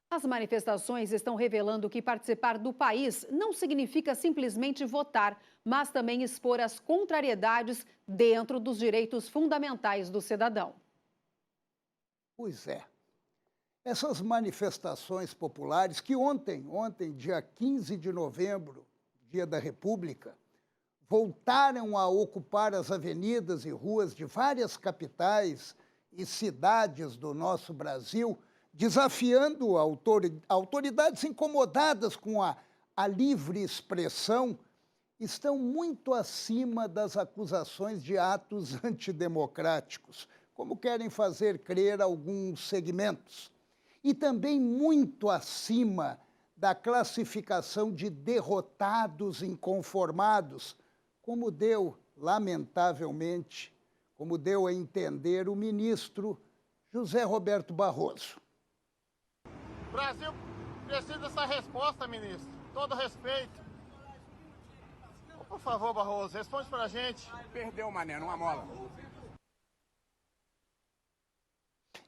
As manifestações estão revelando que participar do país não significa simplesmente votar, mas também expor as contrariedades dentro dos direitos fundamentais do cidadão. Pois é. Essas manifestações populares que ontem, dia 15 de novembro, dia da República, voltaram a ocupar as avenidas e ruas de várias capitais e cidades do nosso Brasil, desafiando autoridades incomodadas com a livre expressão, estão muito acima das acusações de atos antidemocráticos, como querem fazer crer alguns segmentos. E também muito acima da classificação de derrotados inconformados, como deu, lamentavelmente, como deu a entender o ministro José Roberto Barroso. O Brasil precisa dessa resposta, ministro. Todo respeito. Por favor, Barroso, responde pra gente. Perdeu, mané, numa mola.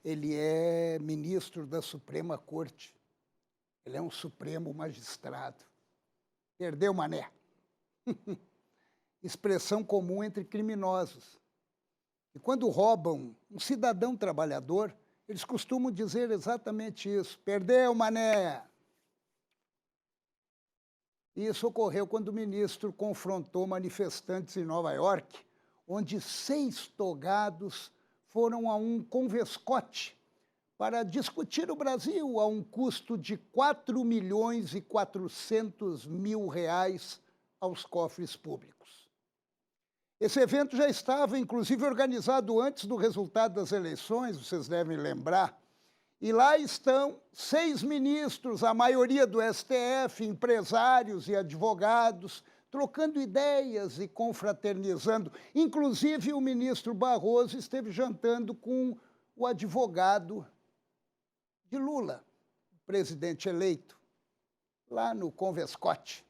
Ele é ministro da Suprema Corte. Ele é um supremo magistrado. Perdeu, mané. Expressão comum entre criminosos. E quando roubam um cidadão trabalhador, eles costumam dizer exatamente isso. Perdeu, mané. E isso ocorreu quando o ministro confrontou manifestantes em Nova York, onde 6 togados foram a um convescote para discutir o Brasil a um custo de 4.400.000 reais aos cofres públicos. Esse evento já estava, inclusive, organizado antes do resultado das eleições, vocês devem lembrar, e lá estão 6 ministros, a maioria do STF, empresários e advogados, trocando ideias e confraternizando. Inclusive, o ministro Barroso esteve jantando com o advogado de Lula, presidente eleito, lá no Convescote.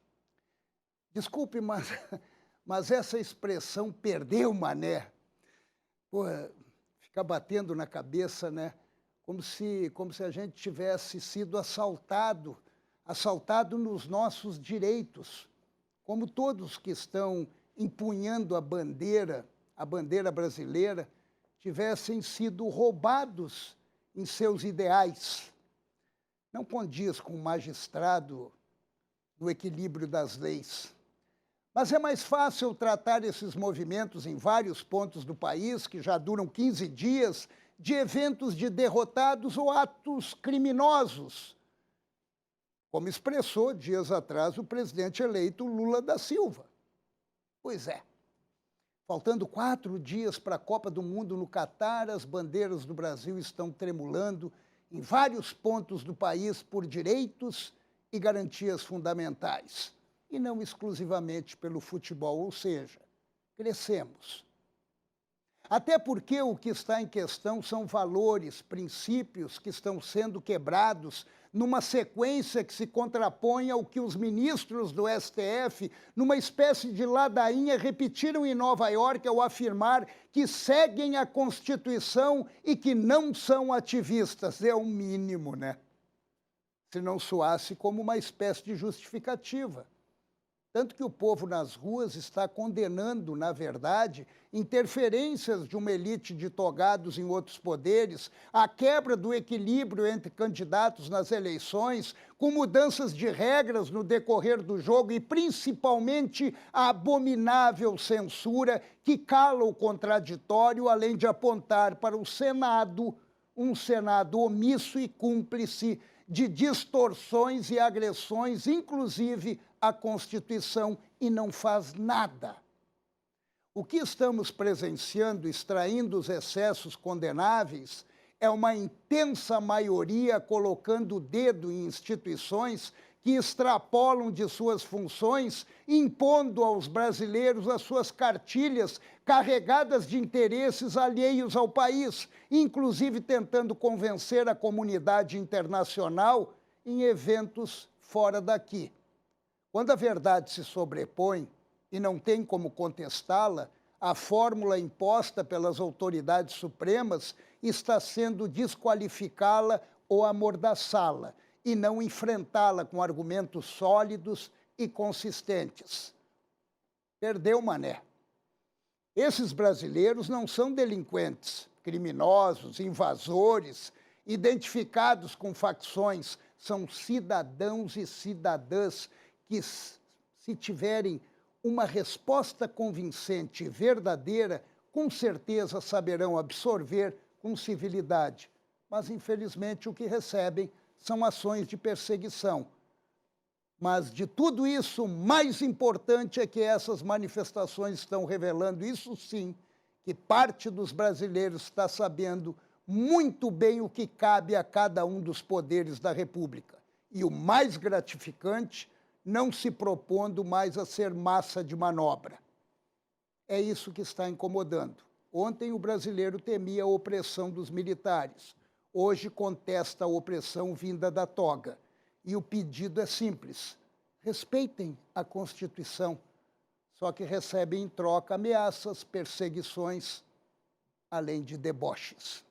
Desculpe, mas essa expressão "perdeu, mané", pô, fica batendo na cabeça, né? Como se a gente tivesse sido assaltado nos nossos direitos, como todos que estão empunhando a bandeira brasileira, tivessem sido roubados em seus ideais. Não condiz com o magistrado do equilíbrio das leis. Mas é mais fácil tratar esses movimentos em vários pontos do país, que já duram 15 dias, de eventos de derrotados ou atos criminosos, como expressou dias atrás o presidente eleito Lula da Silva. Pois é, faltando 4 dias para a Copa do Mundo no Catar, as bandeiras do Brasil estão tremulando em vários pontos do país por direitos e garantias fundamentais, e não exclusivamente pelo futebol, ou seja, crescemos. Até porque o que está em questão são valores, princípios que estão sendo quebrados numa sequência que se contrapõe ao que os ministros do STF, numa espécie de ladainha, repetiram em Nova York ao afirmar que seguem a Constituição e que não são ativistas. É o mínimo, né? Se não soasse como uma espécie de justificativa. Tanto que o povo nas ruas está condenando, na verdade, interferências de uma elite de togados em outros poderes, a quebra do equilíbrio entre candidatos nas eleições, com mudanças de regras no decorrer do jogo e, principalmente, a abominável censura que cala o contraditório, além de apontar para o Senado, um Senado omisso e cúmplice de distorções e agressões, inclusive à Constituição, e não faz nada. O que estamos presenciando, extraindo os excessos condenáveis, é uma intensa maioria colocando o dedo em instituições que extrapolam de suas funções, impondo aos brasileiros as suas cartilhas carregadas de interesses alheios ao país, inclusive tentando convencer a comunidade internacional em eventos fora daqui. Quando a verdade se sobrepõe e não tem como contestá-la, a fórmula imposta pelas autoridades supremas está sendo desqualificá-la ou amordaçá-la. e não enfrentá-la com argumentos sólidos e consistentes. Perdeu, mané. Esses brasileiros não são delinquentes, criminosos, invasores, identificados com facções. São cidadãos e cidadãs que, se tiverem uma resposta convincente e verdadeira, com certeza saberão absorver com civilidade. Mas, infelizmente, o que recebem são ações de perseguição. Mas, de tudo isso, o mais importante é que essas manifestações estão revelando, isso sim, que parte dos brasileiros está sabendo muito bem o que cabe a cada um dos poderes da República. E o mais gratificante, não se propondo mais a ser massa de manobra. É isso que está incomodando. Ontem o brasileiro temia a opressão dos militares. Hoje contesta a opressão vinda da toga. E o pedido é simples: respeitem a Constituição. Só que recebem em troca ameaças, perseguições, além de deboches.